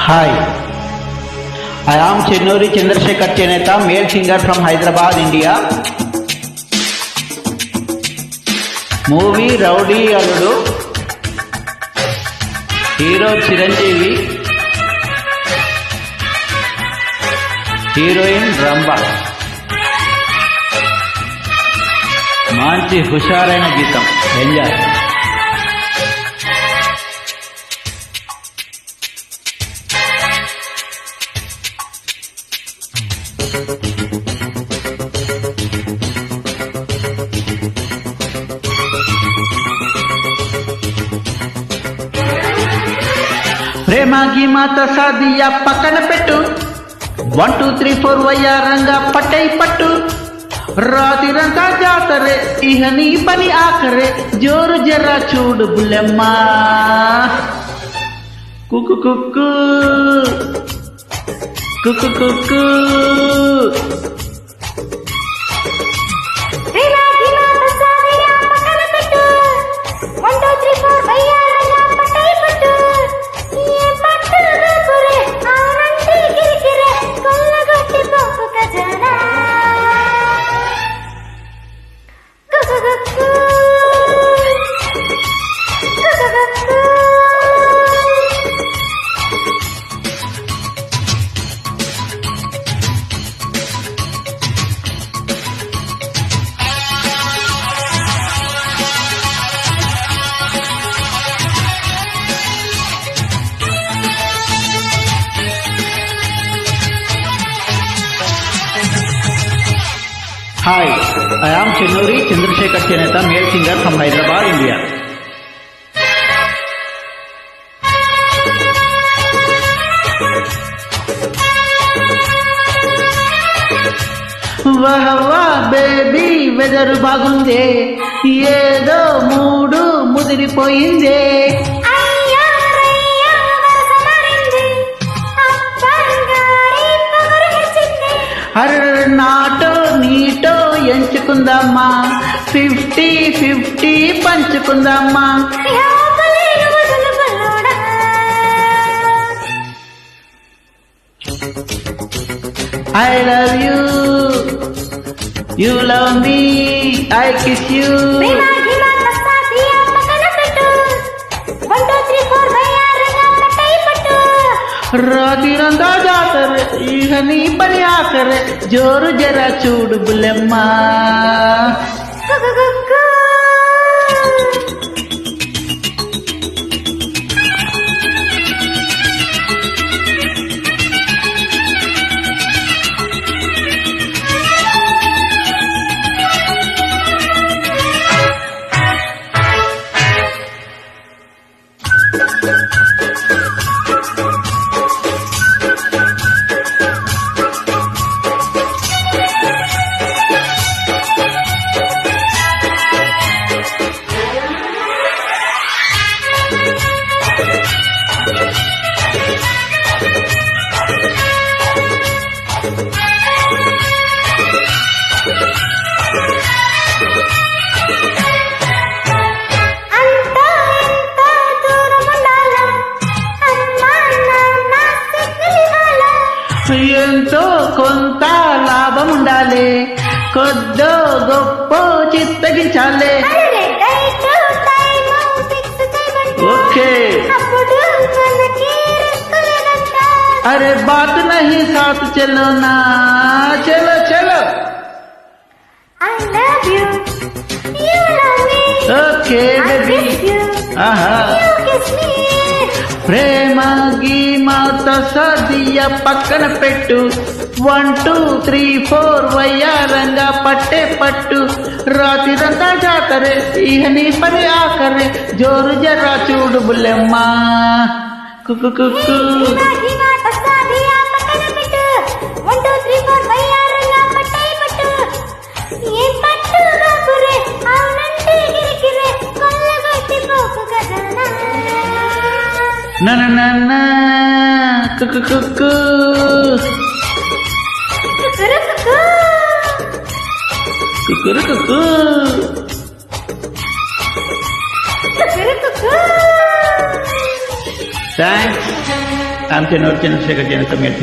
Hi, I am Chennuri Chandrasekhar Cheneta, male singer from Hyderabad, India. Movie Rowdy Alludu, hero Chiranjeevi, heroine Ramba. మంచి హుషారైన గీతం. Enjoy. ప్రేమ గీమాత సాదియా పక్కన పెట్టు, 1 2 3 4 వయ్యారంగా పట్టై పట్టు, రాతిరంతా జాతరే ఇహ నీ పని ఆఖరే, జోరు జర్రా చూడు బుల్లెమ్మా, కుక్కు కుక్కు కుక్కు కుక్కు. Hi, I am Chennuri Chandrasekhar Cheneta, male singer from Hyderabad, India. వాహ్ వాహ్ బేబీ వెదర్ బాగుందే, ఏదో మూడు ముదిరిపోయిందే, అరే నాటో నీటో ఎంచుకుందామా, 50-50 పంచుకుందామా. I love you, you love me, I kiss you. రాతిరంతా జాతరే ఇహ నీ పని ఆఖరే, జోరు జరా చూడు బుల్లెమ్మా. ఎంతో కొంత లాభం ఉండాలి, కొద్దో గొప్ప చిత్తగించాలే. ఓకే అరే బాత్ నహీ సాత్ చలో నా, చలో చలో. Okay baby. ఆహా ప్రేమ గీమాత సాదియా పక్కన పెట్టు, 1 2 3 4 వయ్యారంగా పట్టే పట్టు, రాతిరంతా జాతరే ఇహ నీ పని ఆఖరే, జోరు జర్రా చూడు బుల్లెమ్మా, కుక్కు కుక్కు. నా కుక్కు కుక్కు కుక్కురు కుక్కు. Thanks. కాంతినూరు చంద్రశేఖర్ జనత